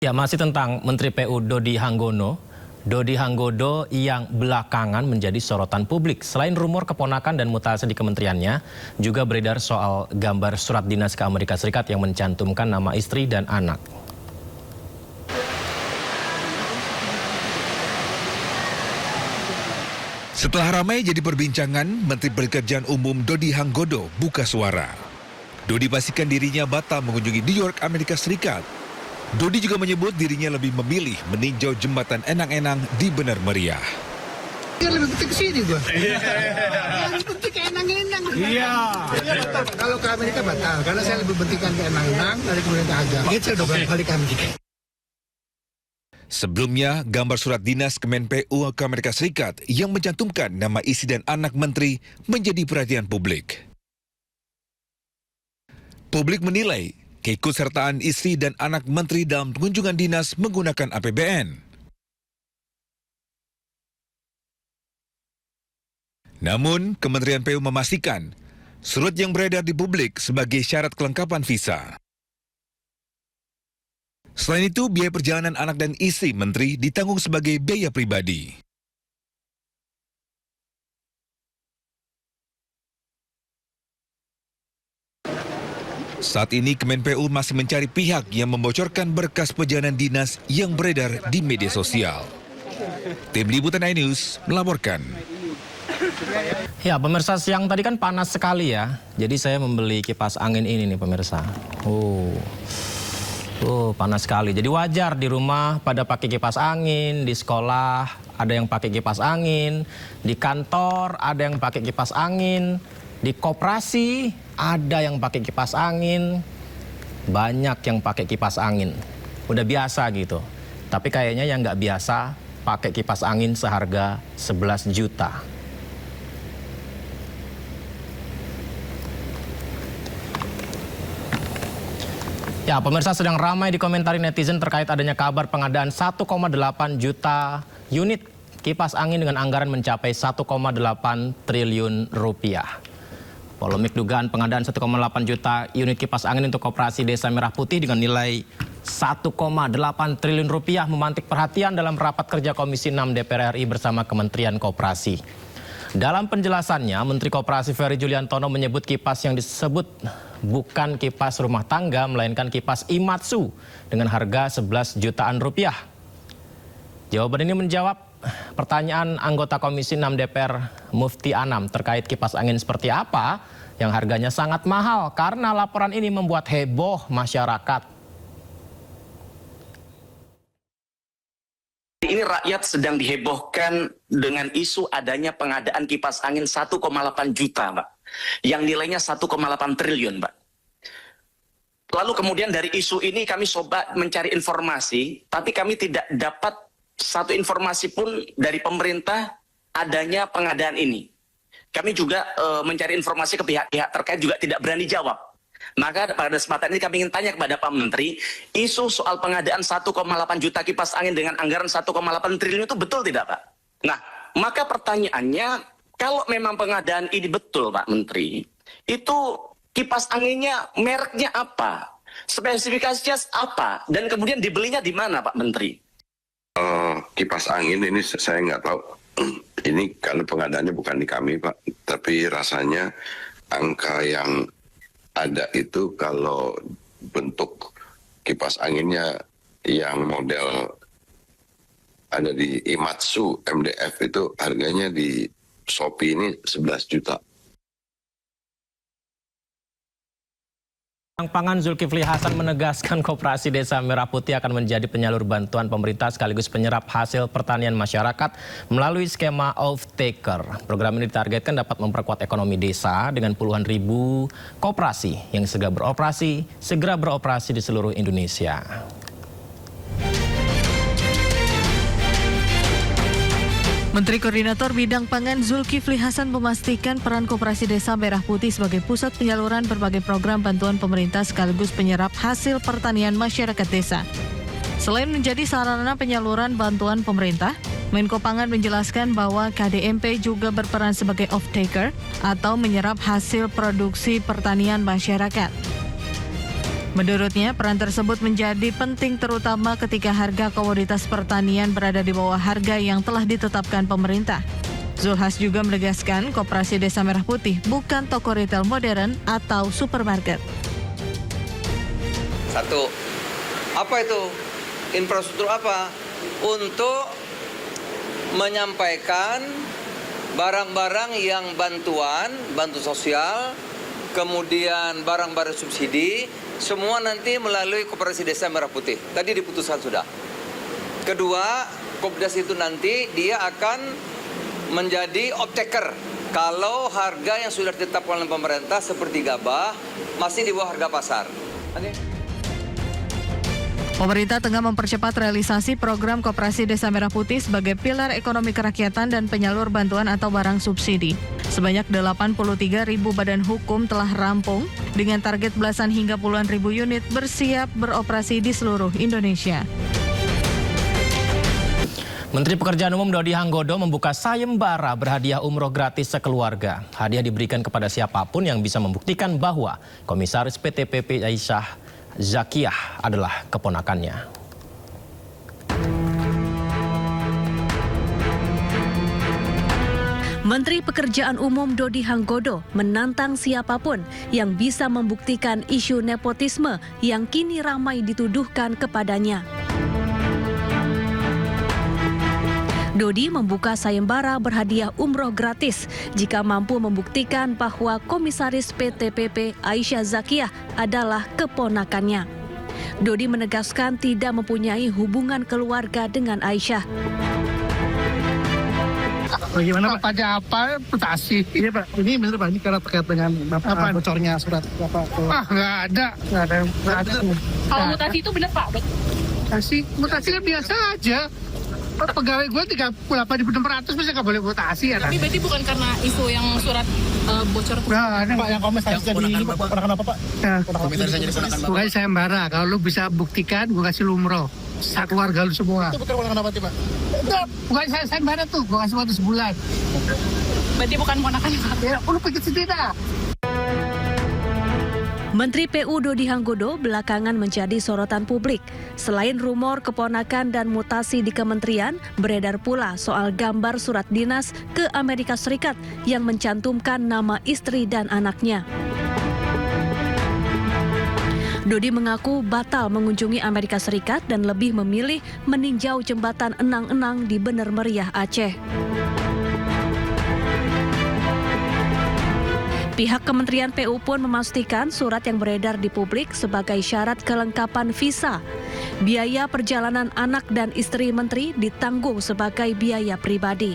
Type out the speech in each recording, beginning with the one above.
Ya, masih tentang Menteri PU Dodi Hanggono. Dodi Hanggono yang belakangan menjadi sorotan publik. Selain rumor keponakan dan mutasi di kementeriannya, juga beredar soal gambar surat dinas ke Amerika Serikat yang mencantumkan nama istri dan anak. Setelah ramai jadi perbincangan, Menteri Pekerjaan Umum Dodi Hanggono buka suara. Dodi pastikan dirinya batal mengunjungi New York, Amerika Serikat. Dodi juga menyebut dirinya lebih memilih meninjau jembatan Enang-Enang di Benar Meriah. Lebih penting ke sini gua. Lebih penting ke Enang-Enang. Iya. Kalau ke Amerika batal, karena saya lebih pentingkan ke Enang-Enang dari kemudian ke agama. Gitu dong kali ke Amerika. Sebelumnya, gambar surat dinas Kemen PU ke Amerika Serikat yang mencantumkan nama istri dan anak menteri menjadi perhatian publik. Publik menilai keikutsertaan istri dan anak menteri dalam kunjungan dinas menggunakan APBN. Namun, Kementerian PU memastikan surat yang beredar di publik sebagai syarat kelengkapan visa. Selain itu, biaya perjalanan anak dan istri menteri ditanggung sebagai biaya pribadi. Saat ini Kemen PU masih mencari pihak yang membocorkan berkas perjalanan dinas yang beredar di media sosial. Tim Liputan iNews melaporkan. Ya, pemirsa, siang tadi kan panas sekali ya. Jadi saya membeli kipas angin ini nih pemirsa. Panas sekali. Jadi wajar di rumah pada pakai kipas angin, di sekolah ada yang pakai kipas angin, di kantor ada yang pakai kipas angin, di koperasi ada yang pakai kipas angin, banyak yang pakai kipas angin. Udah biasa gitu. Tapi kayaknya yang nggak biasa pakai kipas angin seharga 11 juta. Ya, pemirsa, sedang ramai dikomentari netizen terkait adanya kabar pengadaan 1,8 juta unit kipas angin dengan anggaran mencapai 1,8 triliun rupiah. Polemik dugaan pengadaan 1,8 juta unit kipas angin untuk Koperasi Desa Merah Putih dengan nilai 1,8 triliun rupiah memantik perhatian dalam rapat kerja Komisi 6 DPR RI bersama Kementerian Koperasi. Dalam penjelasannya, Menteri Koperasi Ferry Juliantono menyebut kipas yang disebut bukan kipas rumah tangga, melainkan kipas Imatsu dengan harga 11 jutaan rupiah. Jawaban ini menjawab pertanyaan anggota Komisi 6 DPR Mufti Anam terkait kipas angin seperti apa yang harganya sangat mahal karena laporan ini membuat heboh masyarakat. Ini rakyat sedang dihebohkan dengan isu adanya pengadaan kipas angin 1,8 juta, Pak. Yang nilainya 1,8 triliun, Pak. Lalu kemudian dari isu ini kami coba mencari informasi, tapi kami tidak dapat satu informasi pun dari pemerintah adanya pengadaan ini. Kami juga mencari informasi ke pihak-pihak terkait juga tidak berani jawab. Maka pada kesempatan ini kami ingin tanya kepada Pak Menteri, isu soal pengadaan 1,8 juta kipas angin dengan anggaran 1,8 triliun itu betul tidak, Pak? Nah, maka pertanyaannya, kalau memang pengadaan ini betul, Pak Menteri, itu kipas anginnya mereknya apa? Spesifikasinya apa? Dan kemudian dibelinya di mana, Pak Menteri? Kipas angin ini saya nggak tahu. Ini karena pengadaannya bukan di kami, Pak. Tapi rasanya angka yang ada itu kalau bentuk kipas anginnya yang model ada di Imatsu MDF itu harganya di Shopee ini 11 juta. Pangan Zulkifli Hasan menegaskan Koperasi Desa Merah Putih akan menjadi penyalur bantuan pemerintah sekaligus penyerap hasil pertanian masyarakat melalui skema off-taker. Program ini ditargetkan dapat memperkuat ekonomi desa dengan puluhan ribu koperasi yang segera beroperasi di seluruh Indonesia. Menteri Koordinator Bidang Pangan Zulkifli Hasan memastikan peran Koperasi Desa Merah Putih sebagai pusat penyaluran berbagai program bantuan pemerintah sekaligus penyerap hasil pertanian masyarakat desa. Selain menjadi sarana penyaluran bantuan pemerintah, Menko Pangan menjelaskan bahwa KDMP juga berperan sebagai off-taker atau menyerap hasil produksi pertanian masyarakat. Menurutnya, peran tersebut menjadi penting terutama ketika harga komoditas pertanian berada di bawah harga yang telah ditetapkan pemerintah. Zulkifli Hasan juga menegaskan Koperasi Desa Merah Putih bukan toko retail modern atau supermarket. Satu, apa itu? Infrastruktur apa? Untuk menyampaikan barang-barang yang bantu sosial, kemudian barang-barang subsidi, semua nanti melalui Koperasi Desa Merah Putih. Tadi diputuskan sudah. Kedua, koperasi itu nanti dia akan menjadi off-taker. Kalau harga yang sudah ditetapkan oleh pemerintah seperti gabah masih di bawah harga pasar. Pemerintah tengah mempercepat realisasi program Koperasi Desa Merah Putih sebagai pilar ekonomi kerakyatan dan penyalur bantuan atau barang subsidi. Sebanyak 83.000 badan hukum telah rampung dengan target belasan hingga puluhan ribu unit bersiap beroperasi di seluruh Indonesia. Menteri Pekerjaan Umum Dodi Hanggodo membuka sayembara berhadiah umroh gratis sekeluarga. Hadiah diberikan kepada siapapun yang bisa membuktikan bahwa Komisaris PT PP Aisyah Zakiyah adalah keponakannya. Menteri Pekerjaan Umum Dodi Hanggodo menantang siapapun yang bisa membuktikan isu nepotisme yang kini ramai dituduhkan kepadanya. Dodi membuka sayembara berhadiah umroh gratis jika mampu membuktikan bahwa Komisaris PT PP Aisyah Zakiyah adalah keponakannya. Dodi menegaskan tidak mempunyai hubungan keluarga dengan Aisyah. Bagaimana Pak? Pada apa mutasi? Iya Pak, ini benar Pak, ini karena terkait dengan bocornya surat Bapak. Nggak ada. Kalau mutasi itu benar Pak? Mutasi kan biasa aja. Pegawai gue 38.600 bisa nggak boleh mutasi ya. Tapi berarti bukan karena isu yang surat bocor. Nah, Pak yang komisaris jadi ponakan apa Pak? Komisaris jadi ponakan Bapak. Bukan sayembara, kalau lu bisa buktikan gue kasih lu umroh. Keluarga lu semua. Itu bukan ponakan apa Pak? Bukan sayembara tuh, gue kasih waktu sebulan. Berarti bukan ponakan Pak? Ya, lu pikir sendiri dah. Menteri PU Dodi Hanggodo belakangan menjadi sorotan publik. Selain rumor keponakan dan mutasi di kementerian, beredar pula soal gambar surat dinas ke Amerika Serikat yang mencantumkan nama istri dan anaknya. Dodi mengaku batal mengunjungi Amerika Serikat dan lebih memilih meninjau jembatan Enang-Enang di Bener Meriah, Aceh. Pihak Kementerian PU pun memastikan surat yang beredar di publik sebagai syarat kelengkapan visa. Biaya perjalanan anak dan istri menteri ditanggung sebagai biaya pribadi.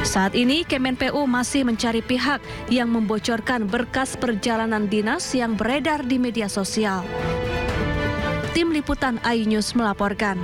Saat ini Kemen PU masih mencari pihak yang membocorkan berkas perjalanan dinas yang beredar di media sosial. Tim Liputan iNews melaporkan.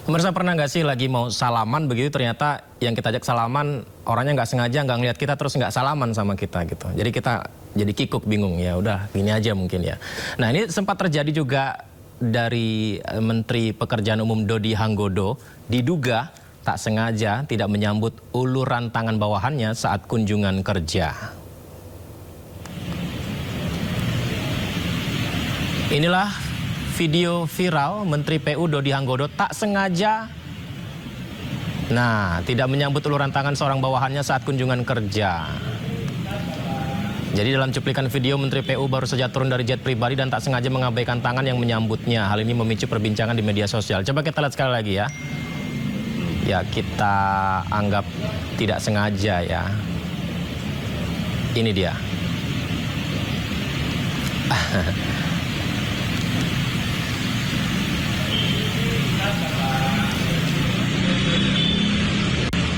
Pemirsa, pernah nggak sih lagi mau salaman begitu ternyata yang kita ajak salaman orangnya nggak sengaja nggak ngeliat kita terus nggak salaman sama kita gitu. Jadi kita jadi kikuk bingung, ya udah gini aja mungkin ya. Nah, ini sempat terjadi juga dari Menteri Pekerjaan Umum Dodi Hanggodo, diduga tak sengaja tidak menyambut uluran tangan bawahannya saat kunjungan kerja. Inilah video viral Menteri PU Dodi Hanggodo tak sengaja tidak menyambut uluran tangan seorang bawahannya saat kunjungan kerja. Jadi dalam cuplikan video, Menteri PU baru saja turun dari jet pribadi dan tak sengaja mengabaikan tangan yang menyambutnya. Hal ini memicu perbincangan di media sosial. Coba kita lihat sekali lagi ya. Ya, kita anggap tidak sengaja ya. Ini dia.